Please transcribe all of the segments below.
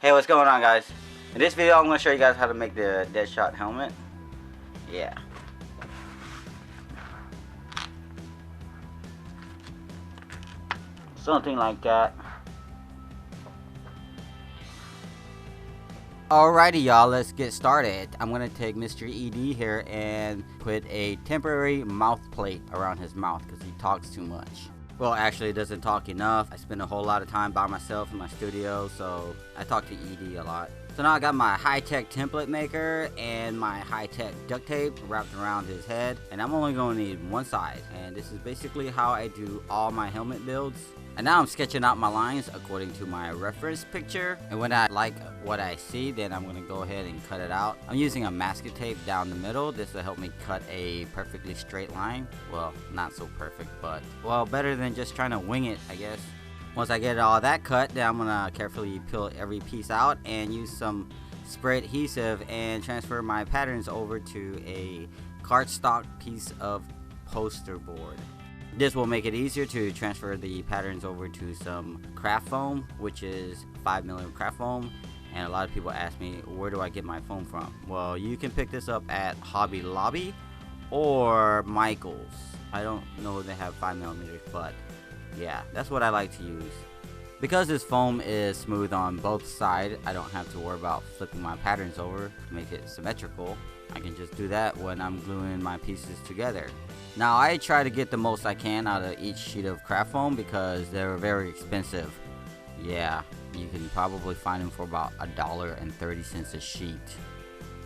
Hey, what's going on, guys? In this video I'm going to show you guys how to make the Deadshot helmet. Yeah. Something like that. Alrighty, y'all, let's get started. I'm going to take Mr. ED here and put a temporary mouth plate around his mouth because he talks too much. Well, actually, it doesn't talk enough. I spend a whole lot of time by myself in my studio, so I talk to ED a lot. So now I got my high-tech template maker and my high-tech duct tape wrapped around his head, and I'm only going to need one side. And this is basically how I do all my helmet builds. And now I'm sketching out my lines according to my reference picture, and when I like what I see, then I'm going to go ahead and cut it out. I'm using a masking tape down the middle. This will help me cut a perfectly straight line. Well, not so perfect, but well, better than just trying to wing it, I guess. Once I get all that cut, then I'm going to carefully peel every piece out and use some spray adhesive and transfer my patterns over to a cardstock piece of poster board. This will make it easier to transfer the patterns over to some craft foam, which is 5mm craft foam. And a lot of people ask me, where do I get my foam from? Well, you can pick this up at Hobby Lobby or Michael's. I don't know if they have 5mm, but yeah, that's what I like to use. Because this foam is smooth on both sides, I don't have to worry about flipping my patterns over to make it symmetrical. I can just do that when I'm gluing my pieces together. Now, I try to get the most I can out of each sheet of craft foam because they're very expensive. Yeah, you can probably find them for about $1.30 a sheet.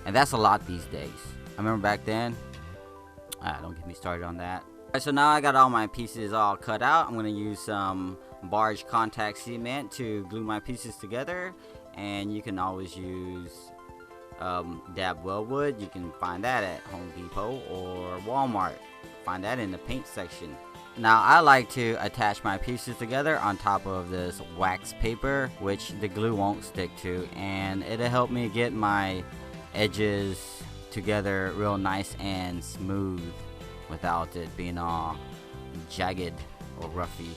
And that's a lot these days. I remember back then. Don't get me started on that. Alright, so now I got all my pieces all cut out. I'm going to use some barge contact cement to glue my pieces together. And you can always use dab weldwood. You can find that at Home Depot or Walmart. Find that in the paint section. Now I like to attach my pieces together on top of this wax paper, which the glue won't stick to, and it'll help me get my edges together real nice and smooth without it being all jagged or roughy.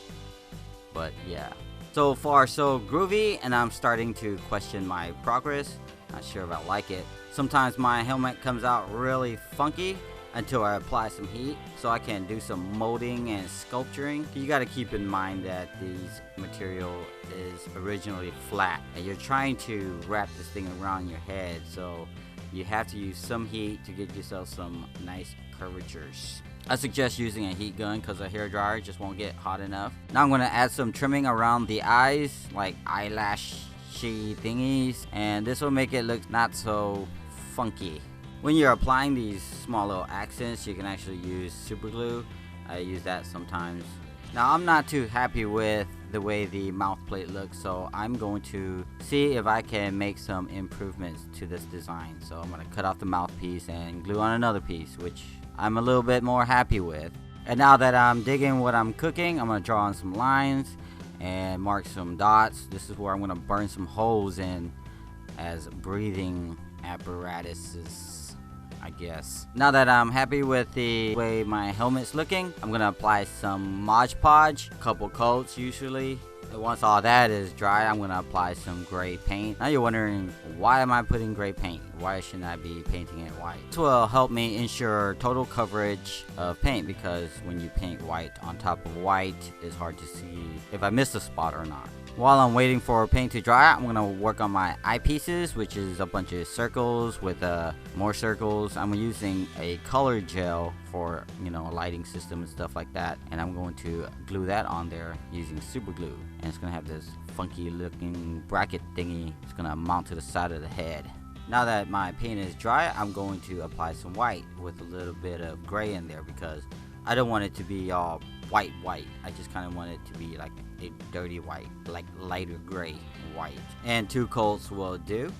But yeah, so far so groovy, and I'm starting to question my progress. Not sure if I like it. Sometimes my helmet comes out really funky until I apply some heat, so I can do some molding and sculpturing. You got to keep in mind that this material is originally flat, and you're trying to wrap this thing around your head, so you have to use some heat to get yourself some nice curvatures. I suggest using a heat gun because a hairdryer just won't get hot enough. Now I'm going to add some trimming around the eyes, like eyelashy thingies, and this will make it look not so funky. When you're applying these small little accents, you can actually use super glue. I use that sometimes. Now I'm not too happy with the way the mouth plate looks, so I'm going to see if I can make some improvements to this design. So I'm going to cut off the mouthpiece and glue on another piece, which I'm a little bit more happy with. And now that I'm digging what I'm cooking, I'm going to draw on some lines and mark some dots. This is where I'm going to burn some holes in as breathing apparatuses, I guess. Now that I'm happy with the way my helmet's looking, I'm gonna apply some Mod Podge, a couple coats usually. And once all that is dry, I'm gonna apply some gray paint. Now you're wondering, why am I putting gray paint? Why shouldn't I be painting it white? This will help me ensure total coverage of paint, because when you paint white on top of white, it's hard to see if I missed a spot or not. While I'm waiting for paint to dry, I'm going to work on my eyepieces, which is a bunch of circles with more circles. I'm using a color gel for, a lighting system and stuff like that. And I'm going to glue that on there using super glue. And it's going to have this funky looking bracket thingy. It's going to mount to the side of the head. Now that my paint is dry, I'm going to apply some white with a little bit of gray in there, because I don't want it to be all white. I just kind of want it to be like a dirty white, like lighter gray white. And 2 coats will do.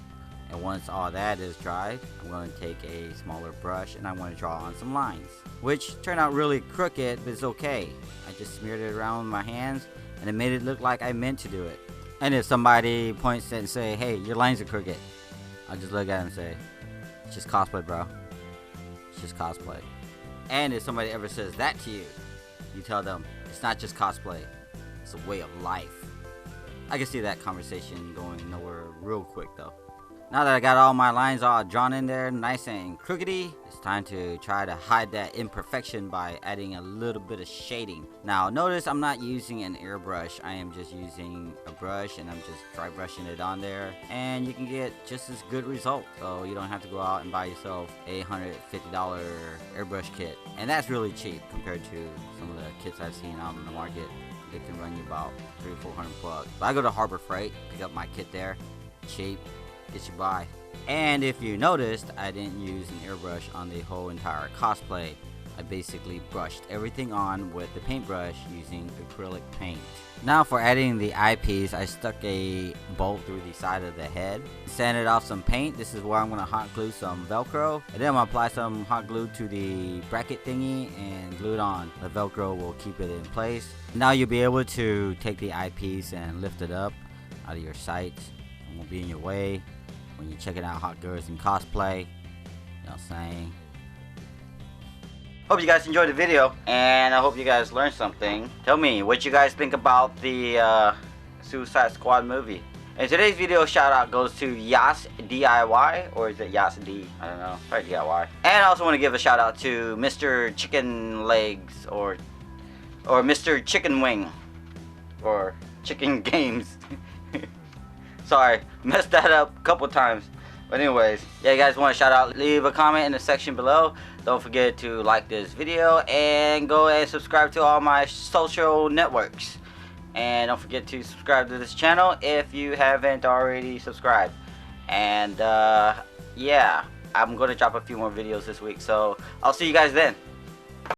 And once all that is dry, I'm going to take a smaller brush and I want to draw on some lines, which turned out really crooked, but it's okay. I just smeared it around with my hands and it made it look like I meant to do it. And if somebody points it and say, hey, your lines are crooked, I'll just look at it and say, it's just cosplay, bro. It's just cosplay. And if somebody ever says that to you, you tell them, it's not just cosplay, it's a way of life. I can see that conversation going nowhere real quick though. Now that I got all my lines all drawn in there nice and crookedy, it's time to try to hide that imperfection by adding a little bit of shading. Now notice I'm not using an airbrush, I am just using a brush and I'm just dry brushing it on there, and you can get just as good result. So you don't have to go out and buy yourself a $150 airbrush kit, and that's really cheap compared to some of the kits I've seen out in the market. They can run you about $300-400 bucks. But I go to Harbor Freight, pick up my kit there, cheap, get you by. And if you noticed, I didn't use an airbrush on the whole entire cosplay. I basically brushed everything on with the paintbrush using acrylic paint. Now for adding the eyepiece, I stuck a bolt through the side of the head, sanded off some paint. This is where I'm going to hot glue some Velcro, and then I'm going to apply some hot glue to the bracket thingy and glue it on. The Velcro will keep it in place. Now you'll be able to take the eyepiece and lift it up out of your sight. It won't be in your way when you're checking out hot girls in cosplay. You know what I'm saying? Hope you guys enjoyed the video, and I hope you guys learned something. Tell me what you guys think about the Suicide Squad movie. And today's video shout out goes to Yas DIY, or is it Yas D? I don't know. Probably DIY. And I also want to give a shout out to Mr. Chicken Legs, or Mr. Chicken Wing, or Chicken Games. Sorry, messed that up a couple times. But anyways, yeah, you guys want to shout out, leave a comment in the section below. Don't forget to like this video and go and subscribe to all my social networks. And don't forget to subscribe to this channel if you haven't already subscribed. And yeah, I'm going to drop a few more videos this week. So I'll see you guys then.